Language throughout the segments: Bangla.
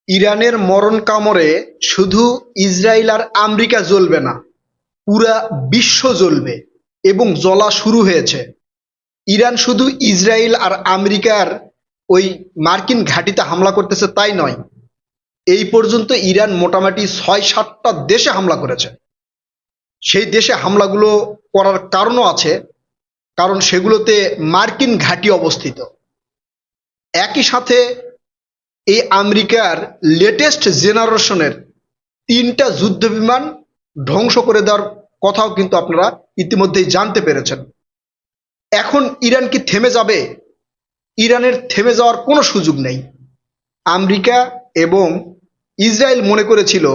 ইরানের মরণ কামড়ে শুধু ইসরায়েল আর আমেরিকা জ্বলবে না, পুরা বিশ্ব জ্বলবে এবং জ্বলা শুরু হয়েছে। ইরান শুধু ইসরায়েল আর আমেরিকার ওই মার্কিন ঘাঁটিতে হামলা করতেছে তাই নয়, এই পর্যন্ত ইরান মোটামুটি ৬-৭টা দেশে হামলা করেছে। সেই দেশে হামলাগুলো করার কারণও আছে, কারণ সেগুলোতে মার্কিন ঘাঁটি অবস্থিত। একই সাথে এই আমেরিকার লেটেস্ট জেনারেশনের ৩টা যুদ্ধবিমান ধ্বংস করে দেওয়ার কথাও কিন্তু আপনারা ইতিমধ্যেই জানতে পেরেছেন। এখন ইরান কি থেমে যাবে? ইরানের থেমে যাওয়ার কোনো সুযোগ নেই। আমেরিকা এবং ইসরায়েল মনে করেছিল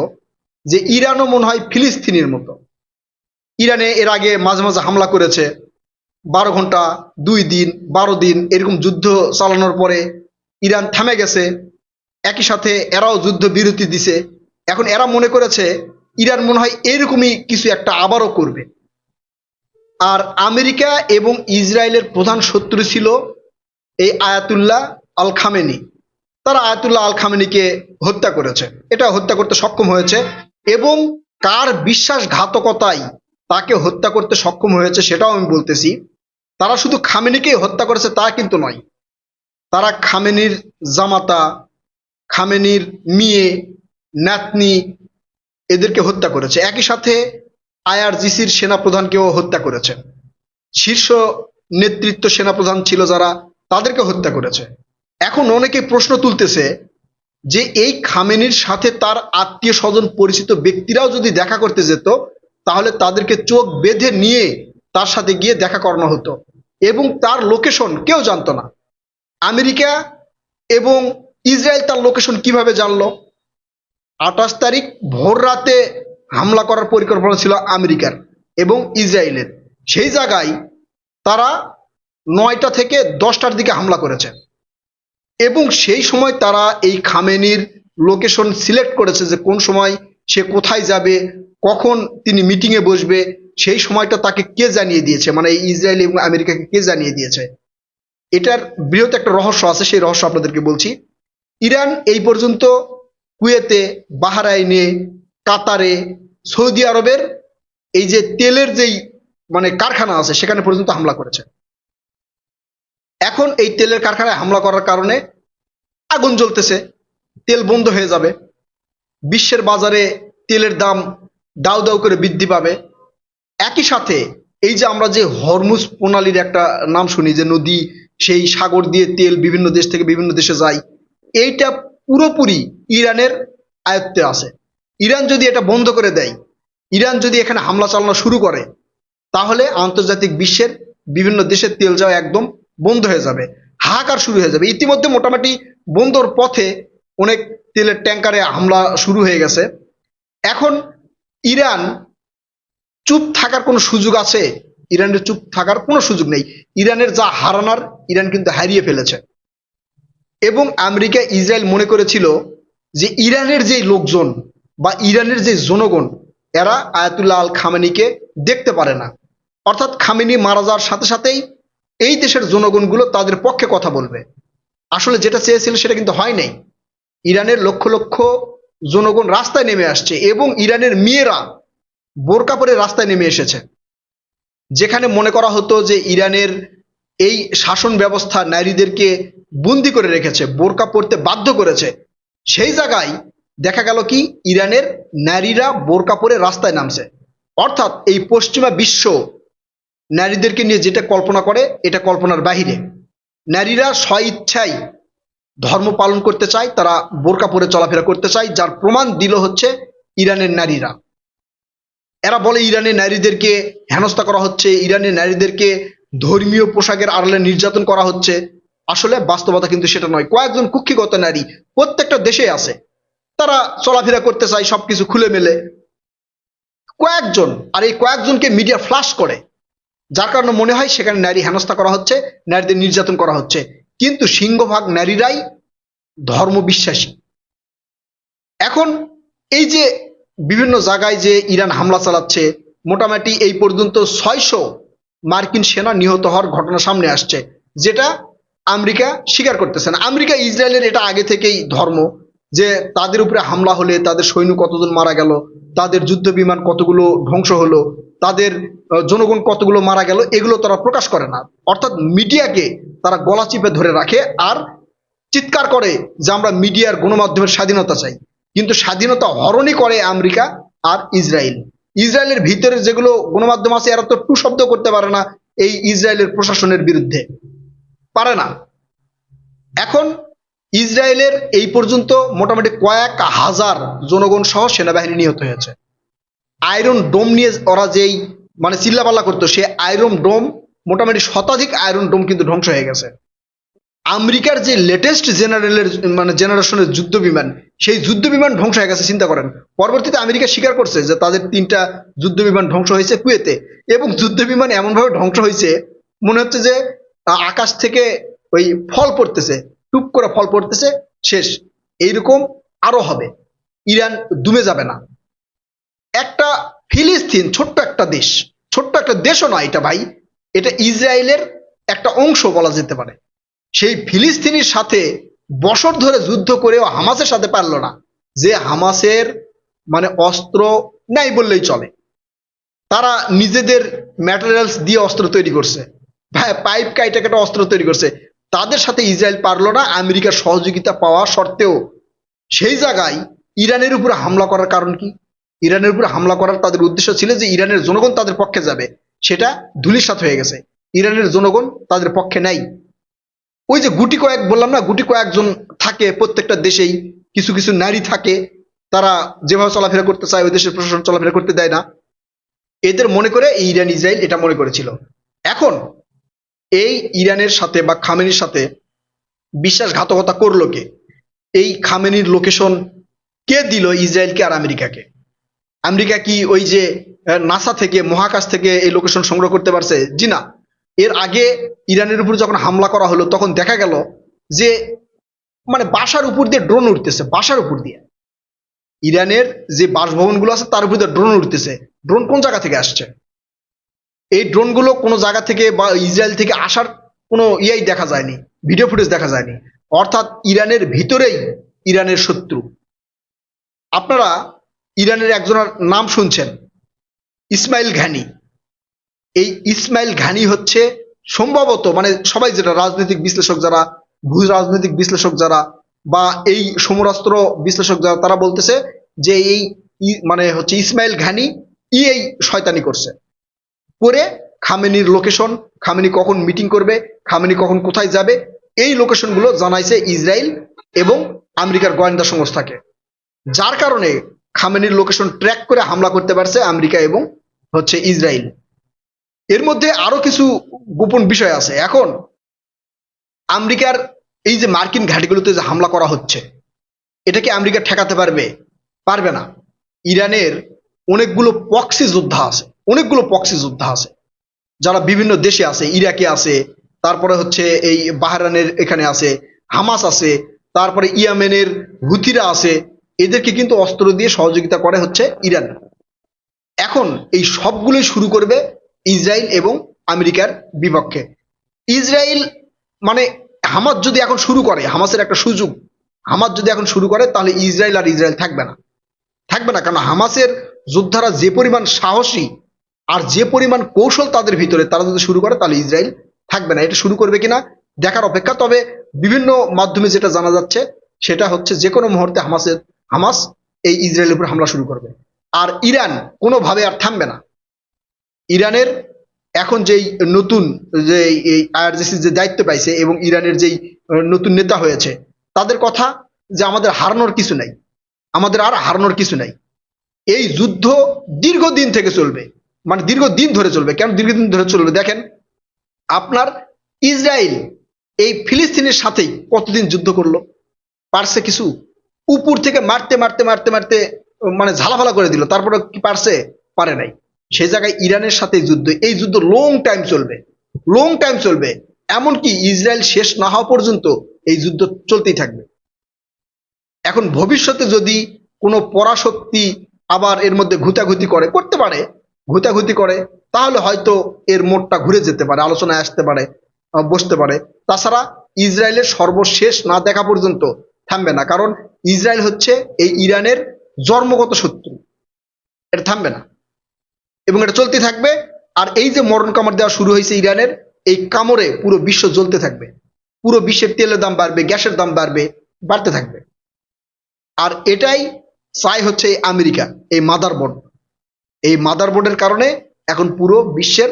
যে ইরানও মনে হয় ফিলিস্তিনের মতো। ইরানে এর আগে মাঝে মাঝে হামলা করেছে, ১২ ঘন্টা, ২ দিন, ১২ দিন এরকম যুদ্ধ চালানোর পরে ইরান থেমে গেছে। একই সাথে এরাও যুদ্ধ বিরতি দিছে। এখন এরা মনে করেছে ইরান মনে হয় এরকমই কিছু একটা আবারও করবে। আর আমেরিকা এবং ইসরায়েলের প্রধান শত্রু ছিল এই আয়াতুল্লাহ আল খামেনি। তারা আয়াতুল্লাহ আল খামেনিকে হত্যা করেছে, এটা হত্যা করতে সক্ষম হয়েছে। এবং কার বিশ্বাসঘাতকতায় তাকে হত্যা করতে সক্ষম হয়েছে সেটাও আমি বলতেছি। তারা শুধু খামেনিকেই হত্যা করেছে তা কিন্তু নয়, তারা খামেনির জামাতা, খামেনির মেয়ে, নাতনি এদেরকে হত্যা করেছে। একই সাথে আইআরজিসির সেনাপ্রধানকেও হত্যা করেছে। শীর্ষ নেতৃত্ব সেনাপ্রধান ছিল যারা, তাদেরকে হত্যা করেছে। এখন অনেকে প্রশ্ন তুলতেছে যে এই খামেনির সাথে তার আত্মীয় স্বজন পরিচিত ব্যক্তিরাও যদি দেখা করতে যেত, তাহলে তাদেরকে চোখ বেঁধে নিয়ে তার সাথে গিয়ে দেখা করানো হতো এবং তার লোকেশন কেউ জানতো না। আমেরিকা এবং ইসরায়েল তার লোকেশন কিভাবে জানলো? ২৮ তারিখ ভোর রাতে হামলা করার পরিকল্পনা ছিল আমেরিকার এবং ইসরায়েলের। সেই জায়গায় তারা ৯টা থেকে ১০টার দিকে হামলা করেছে এবং সেই সময় তারা এই খামেনির লোকেশন সিলেক্ট করেছে যে কোন সময় সে কোথায় যাবে, কখন তিনি মিটিংয়ে বসবে, সেই সময়টা তাকে কে জানিয়ে দিয়েছে, মানে ইসরায়েল এবং আমেরিকাকে কে জানিয়ে দিয়েছে। এটার বৃহৎ একটা রহস্য আছে, সেই রহস্য আপনাদেরকে বলছি। ইরান এই পর্যন্ত কুয়েতে, বাহরাইনে, কাতারে, সৌদি আরবের এই যে তেলের যেই মানে কারখানা আছে সেখানে পর্যন্ত হামলা করেছে। এখন এই তেলের কারখানায় হামলা করার কারণে আগুন জ্বলতেছে, তেল বন্ধ হয়ে যাবে, বিশ্বের বাজারে তেলের দাম দাউ দাউ করে বৃদ্ধি পাবে। একই সাথে এই যে আমরা যে হরমুজ প্রণালীর একটা নাম শুনি, যে নদী, সেই সাগর দিয়ে তেল বিভিন্ন দেশ থেকে বিভিন্ন দেশে যায়, এইটা পুরোপুরি ইরানের আয়ত্তে আছে। ইরান যদি এটা বন্ধ করে দেয়, ইরান যদি এখানে হামলা চালানো শুরু করে, তাহলে আন্তর্জাতিক বিশ্বের বিভিন্ন দেশের তেল যাওয়া একদম বন্ধ হয়ে যাবে, হাহাকার শুরু হয়ে যাবে। ইতিমধ্যে মোটামুটি বন্দর পথে অনেক তেলের ট্যাঙ্কারে হামলা শুরু হয়ে গেছে। এখন ইরান চুপ থাকার কোনো সুযোগ আছে? ইরানের চুপ থাকার কোনো সুযোগ নেই। ইরানের যা হারানোর ইরান কিন্তু হারিয়ে ফেলেছে। এবং আমেরিকা, ইসরায়েল মনে করেছিল যে ইরানের যে লোকজন বা ইরানের যে জনগণ, এরা আয়াতুল্লাহ আল খামেনিকে দেখতে পারে না। অর্থাৎ খামেনি মারা যাওয়ার সাথে সাথেই এই দেশের জনগণগুলো তাদের পক্ষে কথা বলবে। আসলে যেটা চেয়েছিল সেটা কিন্তু হয় নাই। ইরানের লক্ষ লক্ষ জনগণ রাস্তায় নেমে আসছে এবং ইরানের মেয়েরা বোরকা পরে রাস্তায় নেমে এসেছে। যেখানে মনে করা হতো যে ইরানের এই শাসন ব্যবস্থা নারীদেরকে বন্দি করে রেখেছে, বোরকা পরতে বাধ্য করেছে, সেই জায়গায় দেখা গেল কি ইরানের নারীরা বোরকা পরে রাস্তায় নামছে। অর্থাৎ এই পশ্চিমা বিশ্ব নারীদেরকে নিয়ে যেটা কল্পনা করে, এটা কল্পনার বাহিরে। নারীরা স্বইচ্ছায় ধর্ম পালন করতে চায়, তারা বোরকা পরে চলাফেরা করতে চায়, যার প্রমাণ দিল হচ্ছে ইরানের নারীরা। এরা বলে ইরানের নারীদেরকে হেনস্থা করা হচ্ছে, ইরানের নারীদেরকে ধর্মীয় পোশাকের আড়ালে নির্যাতন করা হচ্ছে। আসলে বাস্তবতা কিন্তু সেটা নয়। কয়েকজন কুক্ষিগত নারী প্রত্যেকটা দেশে আছে, তারা চলাফেরা করতে চায় সবকিছু খুলে মেলে, কয়েকজন। আর এই কয়েকজনকে মিডিয়া ফ্লাশ করে, যার কারণে মনে হয় সেখানে নারী হেনস্থা করা হচ্ছে, নারীদের নির্যাতন করা হচ্ছে। কিন্তু সিংহভাগ নারীরাই ধর্ম বিশ্বাসী। এখন এই যে বিভিন্ন জায়গায় যে ইরান হামলা চালাচ্ছে, মোটামুটি এই পর্যন্ত ৬০০ মার্কিন সেনা নিহত হওয়ার ঘটনা সামনে আসছে, যেটা আমেরিকা স্বীকার করতেছে না। আমেরিকা, ইসরায়েলের এটা আগে থেকেই ধর্ম, যে তাদের উপরে হামলা হলে তাদের সৈন্য কতজন মারা গেল, তাদের যুদ্ধ বিমান কতগুলো ধ্বংস হলো, তাদের জনগণ কতগুলো মারা গেল, এগুলো তারা প্রকাশ করে না। অর্থাৎ মিডিয়াকে তারা গলা চিপে ধরে রাখে আর চিৎকার করে যে আমরা মিডিয়ার গণমাধ্যমের স্বাধীনতা চাই। কিন্তু স্বাধীনতা হরণই করে আমেরিকা আর ইসরায়েল। ইসরায়েলের ভিতরে যেগুলো গণমাধ্যম আছে এরা তো টু শব্দ করতে পারে না এই ইসরায়েলের প্রশাসনের বিরুদ্ধে, পারে না। এখন ইসরায়েলের এই পর্যন্ত মোটামুটি কয়েক হাজার জনগণ সহ সেনাবাহিনী নিহত হয়েছে। আয়রন ডোম নিয়ে ওরা যেই মানে চিল্লাপাল্লা করতো, সে আয়রন ডোম মোটামুটি শতাধিক আয়রন ডোম কিন্তু ধ্বংস হয়ে গেছে। আমেরিকার যে লেটেস্ট জেনারেশনের যুদ্ধ বিমান, সেই যুদ্ধ বিমান ধ্বংস হয়ে গেছে, চিন্তা করেন। পরবর্তীতে আমেরিকা স্বীকার করছে যে তাদের 3টা যুদ্ধ বিমান ধ্বংস হয়েছে কুয়েতে, এবং যুদ্ধ বিমান এমন ভাবে ধ্বংস হয়েছে মনে হচ্ছে যে আকাশ থেকে ওই ফল পড়তেছে, টুপ করে ফল পড়তেছে, শেষ। এইরকম আরো হবে, ইরান দুমে যাবে না। একটা ফিলিস্তিন ছোট্ট একটা দেশ, ছোট্ট একটা দেশও নয় এটা ভাই, এটা ইসরায়েলের একটা অংশ বলা যেতে পারে। সেই ফিলিস্তিনির সাথে বছর ধরে যুদ্ধ করেও হামাসের সাথে পারলো না, যে হামাসের মানে অস্ত্র নাই বললেই চলে। তারা নিজেদের ম্যাটেরিয়ালস দিয়ে অস্ত্র তৈরি করছে, পাইপ কাইটা কেটে অস্ত্র তৈরি করছে, তাদের সাথে ইসরায়েল পারলো না আমেরিকার সহযোগিতা পাওয়া সত্ত্বেও। সেই জায়গায় ইরানের উপরে হামলা করার কারণ কি? ইরানের উপরে হামলা করার তাদের উদ্দেশ্য ছিল যে ইরানের জনগণ তাদের পক্ষে যাবে, সেটা ধূলিসাৎ হয়ে গেছে। ইরানের জনগণ তাদের পক্ষে নাই। ওই যে গুটি কয়েক বললাম না, গুটি কয়েকজন থাকে প্রত্যেকটা দেশেই, কিছু কিছু নারী থাকে, তারা যেভাবে চলাফেরা করতে চায় ওই দেশের প্রশাসন চলাফেরা করতে দেয় না। এদের মনে করে ইরান ইসরায়েল এটা মনে করেছিল। এখন এই ইরানের সাথে বা খামেনির সাথে বিশ্বাসঘাতকতা করলো কে? এই খামেনির লোকেশন কে দিল ইসরায়েলকে আর আমেরিকাকে? আমেরিকা কি ওই যে নাসা থেকে, মহাকাশ থেকে এই লোকেশন সংগ্রহ করতে পারছে? জি না। এর আগে ইরানের উপর যখন হামলা করা হলো তখন দেখা গেল যে মানে বাসার উপর দিয়ে ড্রোন উঠতেছে, বাসার উপর দিয়ে। ইরানের যে বাসভবনগুলো আছে তার উপর দিয়ে ড্রোন উঠতেছে। ড্রোন কোন জায়গা থেকে আসছে? এই ড্রোনগুলো কোনো জায়গা থেকে বা ইসরায়েল থেকে আসার কোনো ইয়াই দেখা যায়নি, ভিডিও ফুটেজ দেখা যায়নি। অর্থাৎ ইরানের ভিতরেই ইরানের শত্রু। আপনারা ইরানের একজনের নাম শুনছেন, ইসমাইল ঘানি। এই ইসমাইল ঘানি হচ্ছে সম্ভবত, মানে সবাই যেটা রাজনৈতিক বিশ্লেষক যারা, ভূ রাজনৈতিক বিশ্লেষক যারা বা এই সমরাস্ত্র বিশ্লেষক যারা, তারা বলতেছে যে এই মানে হচ্ছে ইসমাইল ঘানি এই শয়তানি করছে করে খামেনির লোকেশন, খামেনি কখন মিটিং করবে, খামেনি কখন কোথায় যাবে, এই লোকেশনগুলো জানাইছে ইসরায়েল এবং আমেরিকার গোয়েন্দা সংস্থাকে। যার কারণে খামেনির লোকেশন ট্র্যাক করে হামলা করতে পারছে আমেরিকা এবং হচ্ছে ইসরায়েল। এর মধ্যে আরো কিছু গোপন বিষয় আছে। এখন আমেরিকার এই যে মার্কিন ঘাঁটিগুলোতে যে হামলা করা হচ্ছে, এটা কি আমেরিকা ঠেকাতে পারবে? পারবে না। ইরানের অনেকগুলো প্রক্সি যোদ্ধা আছে, অনেকগুলো প্রক্সি যোদ্ধা আছে যারা বিভিন্ন দেশে আছে, ইরাকে আছে, তারপরে হচ্ছে এই বাহরাইনের এখানে আছে, হামাস আছে, তারপরে ইয়েমেনের হুথিরা আছে। এদেরকে কিন্তু অস্ত্র দিয়ে সহযোগিতা করে হচ্ছে ইরান। এখন এই সবগুলোই শুরু করবে ইসরায়েল এবং আমেরিকার বিপক্ষে। ইসরায়েল মানে হামাস যদি এখন শুরু করে, হামাসের একটা সুযোগ, হামাস যদি এখন শুরু করে তাহলে ইসরায়েল আর ইসরায়েল থাকবে না, থাকবে না। কারণ হামাসের যোদ্ধারা যে পরিমাণ সাহসী আর যে পরিমাণ কৌশল তাদের ভিতরে, তারা যদি শুরু করে তাহলে ইসরায়েল থাকবে না। এটা শুরু করবে কিনা দেখার অপেক্ষা। তবে বিভিন্ন মাধ্যমে যেটা জানা যাচ্ছে সেটা হচ্ছে যে কোনো মুহূর্তে হামাস এই ইসরায়েলের উপর হামলা শুরু করবে। আর ইরান কোনোভাবে আর থামবে না। ইরানের এখন যেই নতুন যে এই আইআরজিসি যে দায়িত্ব পাইছে এবং ইরানের যেই নতুন নেতা হয়েছে, তাদের কথা যে আমাদের হারানোর কিছু নাই, আমাদের আর হারানোর কিছু নাই। এই যুদ্ধ দীর্ঘদিন থেকে চলবে, মানে দীর্ঘদিন ধরে চলবে। কেন দীর্ঘদিন ধরে চলবে? দেখেন, আপনার ইসরায়েল এই ফিলিস্তিনের সাথেই কতদিন যুদ্ধ করলো? পারছে কিছু? উপর থেকে মারতে মারতে মারতে মারতে মানে ঝালাফালা করে দিল, তারপরে কি পারছে? পারে নাই। সেই জায়গায় ইরানের সাথে যুদ্ধ, এই যুদ্ধ লং টাইম চলবে, লং টাইম চলবে। এমনকি ইসরায়েল শেষ না হওয়া পর্যন্ত এই যুদ্ধ চলতেই থাকবে। এখন ভবিষ্যতে যদি কোনো পরাশক্তি আবার এর মধ্যে ঘুতাঘুতি করতে পারে, ঘুতাঘুতি করে, তাহলে হয়তো এর মোড়টা ঘুরে যেতে পারে, আলোচনায় আসতে পারে, বসতে পারে। তাছাড়া ইসরায়েলের সর্বশেষ না দেখা পর্যন্ত থামবে না, কারণ ইসরায়েল হচ্ছে এই ইরানের জন্মগত শত্রু। এটা থামবে না এবং এটা চলতে থাকবে। আর এই যে মরণ কামড় দেওয়া শুরু হয়েছে ইরানের, এই কামড়ে পুরো বিশ্ব জ্বলতে থাকবে। পুরো বিশ্বের তেলের দাম বাড়বে, গ্যাসের দাম বাড়বে, বাড়তে থাকবে। আর এটাই চাই হচ্ছে এই আমেরিকা, এই মাদারবোর্ড। এই মাদারবোর্ডের কারণে এখন পুরো বিশ্বের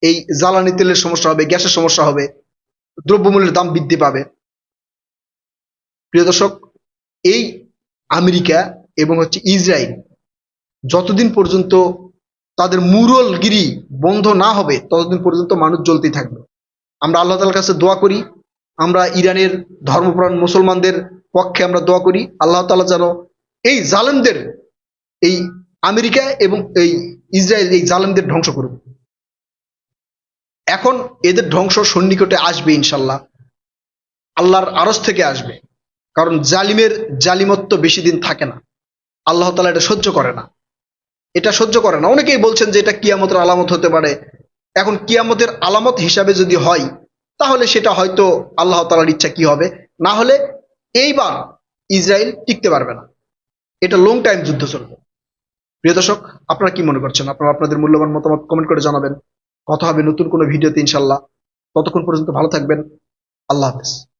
এই জ্বালানি তেলের সমস্যা হবে, গ্যাসের সমস্যা হবে, দ্রব্যমূল্যের দাম বৃদ্ধি পাবে। প্রিয় দর্শক, এই আমেরিকা এবং হচ্ছে ইসরায়েল যতদিন পর্যন্ত তাদের মুরলগিরি বন্ধ না হবে ততদিন পর্যন্ত মানুষ জ্বলতেই থাকবে। আমরা আল্লাহ তাআলার কাছে দোয়া করি, আমরা ইরানের ধর্মপ্রাণ মুসলমানদের পক্ষে আমরা দোয়া করি, আল্লাহ তাআলা যেন এই জালেমদের, এই আমেরিকা এবং এই ইসরায়েল এই জালেমদের ধ্বংস করুক। এখন এদের ধ্বংস সন্নিকটে আসবে ইনশাল্লাহ, আল্লাহর আরশ থেকে আসবে। কারণ জালিমের জালিমত্ব বেশি দিন থাকে না। আল্লাহ তাআলা এটা সহ্য করে না, এটা সহ্য করে না। অনেকেই বলছেন যে এটা কিয়ামতের আলামত হতে পারে। এখন কিয়ামতের আলামত হিসাবে যদি হয় তাহলে সেটা হয়তো আল্লাহ তাআলার ইচ্ছা কি হবে, না হলে এইবার ইসরায়েল টিকতে পারবে না। এটা লং টাইম যুদ্ধ চলবে। প্রিয় দর্শক, আপনারা কি মনে করছেন? আপনারা আপনাদের মূল্যবান মতামত কমেন্ট করে জানাবেন। কথা হবে নতুন কোনো ভিডিওতে ইনশাল্লাহ। ততক্ষণ পর্যন্ত ভালো থাকবেন। আল্লাহ হাফেজ।